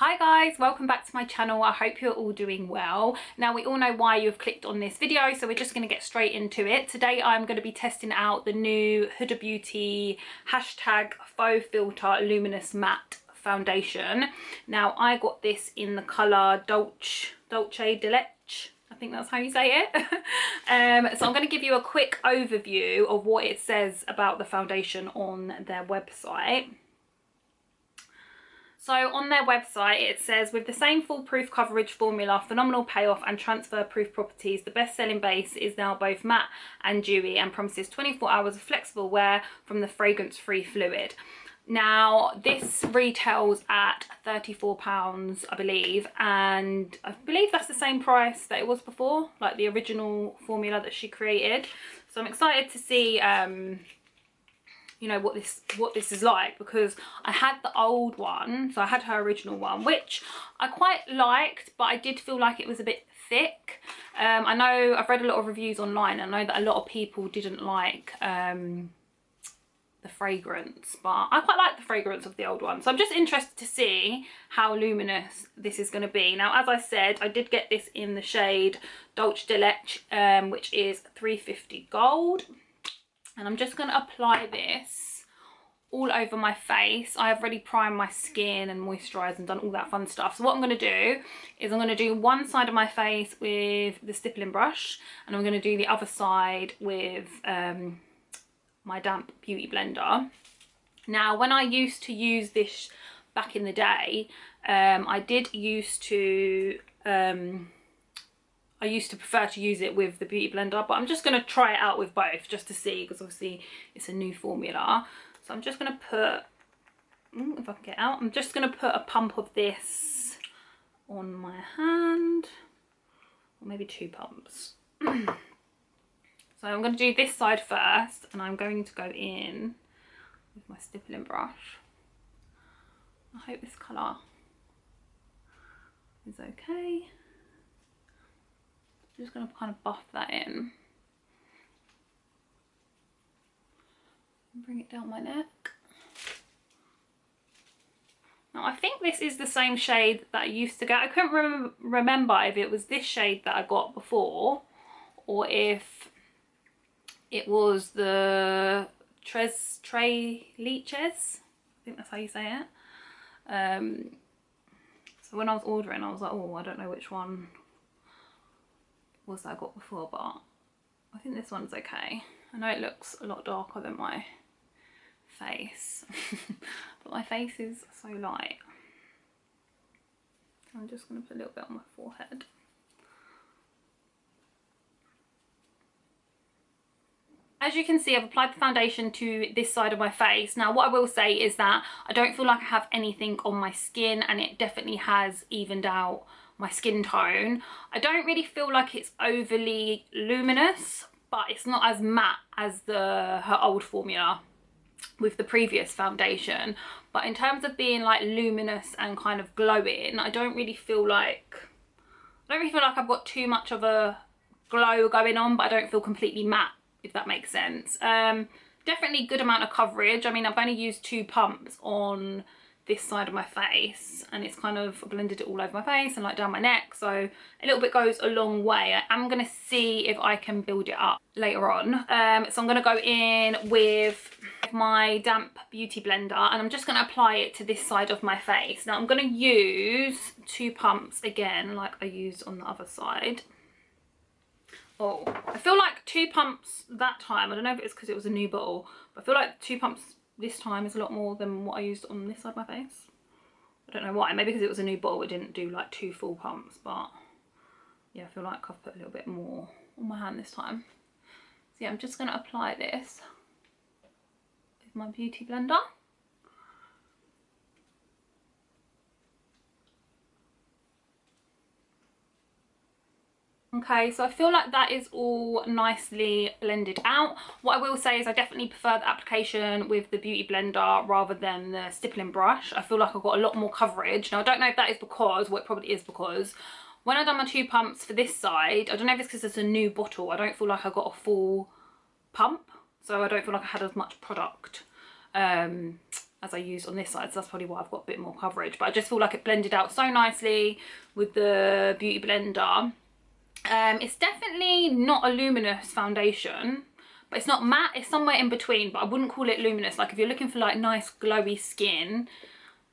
Hi guys, welcome back to my channel. I hope you're all doing well. Now we all know why you've clicked on this video, so we're just going to get straight into it. Today I'm going to be testing out the new Huda Beauty #Faux filter luminous matte foundation. Now I got this in the colour Dolce de Leche. I think that's how you say it. So I'm going to give you a quick overview of what it says about the foundation on their website. So on their website it says, with the same foolproof coverage formula, phenomenal payoff and transfer proof properties, the best selling base is now both matte and dewy and promises 24 hours of flexible wear from the fragrance free fluid. Now this retails at £34 I believe, and I believe that's the same price that it was before, like the original formula that she created. So I'm excited to see you know what this is like, because I had the old one, so I had her original one, which I quite liked, but I did feel like it was a bit thick. I know I've read a lot of reviews online, and I know that a lot of people didn't like the fragrance, but I quite like the fragrance of the old one. So I'm just interested to see how luminous this is going to be. Now as I said, I did get this in the shade Dolce de Leche, which is 350 gold. And I'm just going to apply this all over my face. I have already primed my skin and moisturised and done all that fun stuff. So what I'm going to do is I'm going to do one side of my face with the stippling brush, and I'm going to do the other side with my damp beauty blender. Now when I used to use this back in the day, I used to prefer to use it with the beauty blender, but I'm just going to try it out with both just to see, because obviously it's a new formula. So I'm just going to put, if I can get out, I'm just going to put a pump of this on my hand, or maybe 2 pumps. So I'm going to do this side first, and I'm going to go in with my stippling brush. I hope this colour is okay. I'm just going to kind of buff that in and bring it down my neck. Now I think this is the same shade that I used to get. I couldn't remember if it was this shade that I got before, or if it was the Tres Leches. I think that's how you say it. So when I was ordering, I was like, oh, I don't know which one was that I got before, but I think this one's okay. I know it looks a lot darker than my face, but my face is so light. I'm just going to put a little bit on my forehead. As you can see, I've applied the foundation to this side of my face. Now what I will say is that I don't feel like I have anything on my skin, and it definitely has evened out my skin tone. I don't really feel like it's overly luminous, but it's not as matte as her old formula with the previous foundation. But in terms of being like luminous and kind of glowing, I don't really feel like I've got too much of a glow going on, but I don't feel completely matte, if that makes sense. Definitely good amount of coverage. I mean, I've only used 2 pumps on this side of my face, and it's kind of blended it all over my face and like down my neck, so a little bit goes a long way. I'm gonna see if I can build it up later on. So I'm gonna go in with my damp beauty blender, and I'm just gonna apply it to this side of my face. Now I'm gonna use 2 pumps again like I used on the other side. Oh, I feel like 2 pumps that time, I don't know if it's because it was a new bottle, but I feel like 2 pumps this time is a lot more than what I used on this side of my face. I don't know why, maybe because it was a new bottle it didn't do like 2 full pumps, but yeah, I feel like I've put a little bit more on my hand this time. So yeah, I'm just going to apply this with my beauty blender. Okay, so I feel like that is all nicely blended out. What I will say is I definitely prefer the application with the beauty blender rather than the stippling brush. I feel like I've got a lot more coverage. Now I don't know if that is because, well it probably is because, when I've done my 2 pumps for this side, I don't know if it's because it's a new bottle, I don't feel like I got a full pump, so I don't feel like I had as much product as I used on this side, so that's probably why I've got a bit more coverage. But I just feel like it blended out so nicely with the Beauty Blender. It's definitely not a luminous foundation, but it's not matte, it's somewhere in between, but I wouldn't call it luminous. Like if you're looking for like nice glowy skin,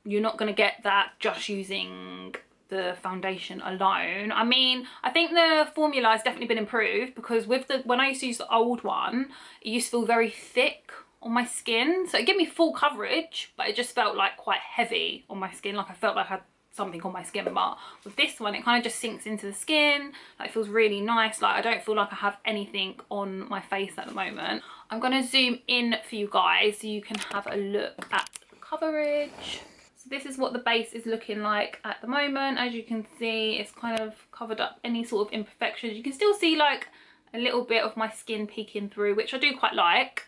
you're not going to get that just using the foundation alone. I mean, I think the formula has definitely been improved, because with the, when I used to use the old one, it used to feel very thick on my skin, so it gave me full coverage, but it just felt like quite heavy on my skin. Like I felt like I had something on my skin. But with this one, it kind of just sinks into the skin, like it feels really nice. Like I don't feel like I have anything on my face at the moment. I'm going to zoom in for you guys so you can have a look at the coverage. So this is what the base is looking like at the moment. As you can see, it's kind of covered up any sort of imperfections. You can still see like a little bit of my skin peeking through, which I do quite like.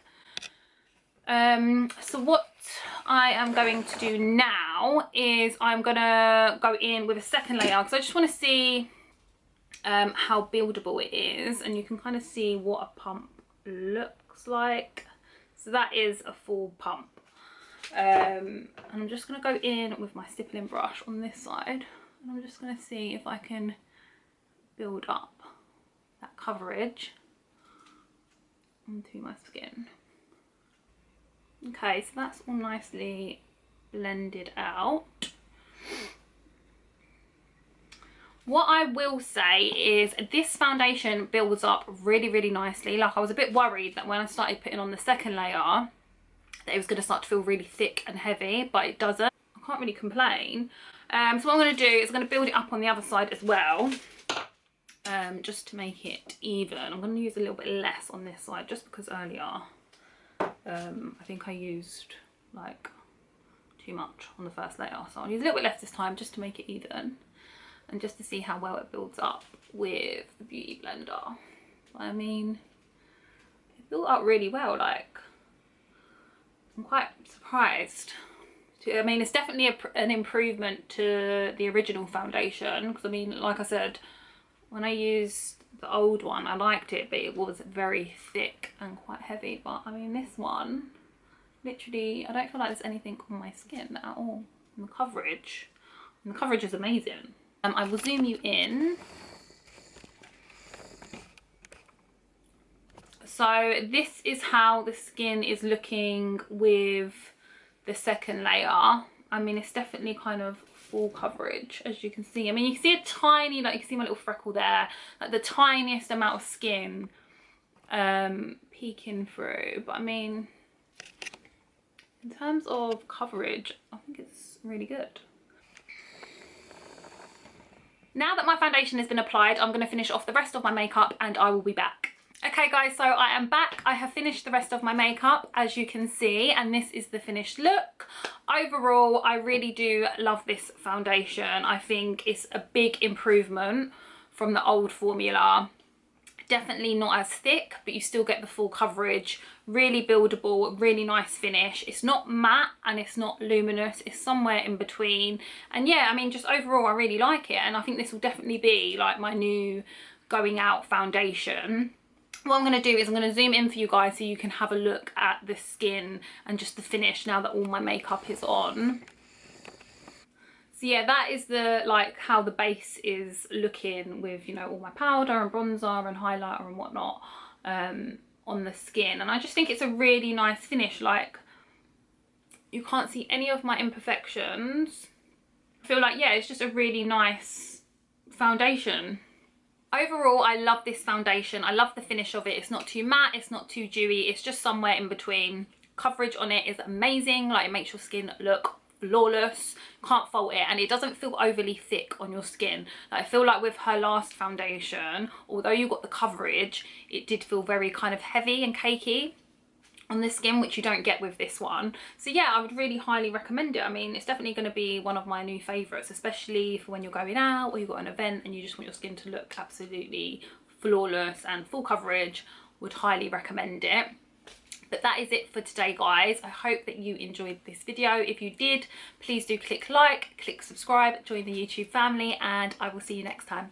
So what I am going to do now is I'm gonna go in with a second layer, because I just want to see how buildable it is, and you can kind of see what a pump looks like. So that is a full pump. And I'm just going to go in with my stippling brush on this side, and I'm just going to see if I can build up that coverage onto my skin. Okay, so that's all nicely blended out. What I will say is this foundation builds up really, really nicely. Like I was a bit worried that when I started putting on the second layer that it was going to start to feel really thick and heavy, but it doesn't. I can't really complain. So what I'm going to do is I'm going to build it up on the other side as well, just to make it even. I'm going to use a little bit less on this side, just because earlier I think I used like too much on the first layer, so I'll use a little bit less this time just to make it even, and just to see how well it builds up with the Beauty Blender. I mean, it built up really well. Like I'm quite surprised. I mean, it's definitely an improvement to the original foundation, because I mean, like I said, when I used the old one I liked it, but it was very thick and quite heavy. But I mean, this one, literally, I don't feel like there's anything on my skin at all. And the coverage is amazing. I will zoom you in. So this is how the skin is looking with the second layer. I mean, it's definitely kind of full coverage, as you can see. I mean, you can see a tiny, like you can see my little freckle there, like the tiniest amount of skin peeking through. But I mean, in terms of coverage, I think it's really good. Now that my foundation has been applied, I'm going to finish off the rest of my makeup and I will be back. Okay guys, so I am back. I have finished the rest of my makeup, as you can see, and this is the finished look. Overall, I really do love this foundation. I think it's a big improvement from the old formula. Definitely not as thick, but you still get the full coverage. Really buildable, really nice finish. It's not matte and it's not luminous, it's somewhere in between. And yeah, I mean, just overall I really like it, and I think this will definitely be like my new going out foundation. What I'm going to do is I'm going to zoom in for you guys so you can have a look at the skin and just the finish now that all my makeup is on. So yeah, that is the like how the base is looking with, you know, all my powder and bronzer and highlighter and whatnot on the skin. And I just think it's a really nice finish. Like, you can't see any of my imperfections. I feel like, yeah, it's just a really nice foundation. Overall, I love this foundation. I love the finish of it. It's not too matte, it's not too dewy, it's just somewhere in between. Coverage on it is amazing. Like, it makes your skin look flawless, can't fault it, and it doesn't feel overly thick on your skin. Like, I feel like with her last foundation, although you got the coverage, it did feel very kind of heavy and cakey on the skin, which you don't get with this one. So yeah, I would really highly recommend it. I mean, it's definitely going to be one of my new favourites, especially for when you're going out or you've got an event and you just want your skin to look absolutely flawless and full coverage. Would highly recommend it. But that is it for today, guys. I hope that you enjoyed this video. If you did, please do click like, click subscribe, join the YouTube family, and I will see you next time.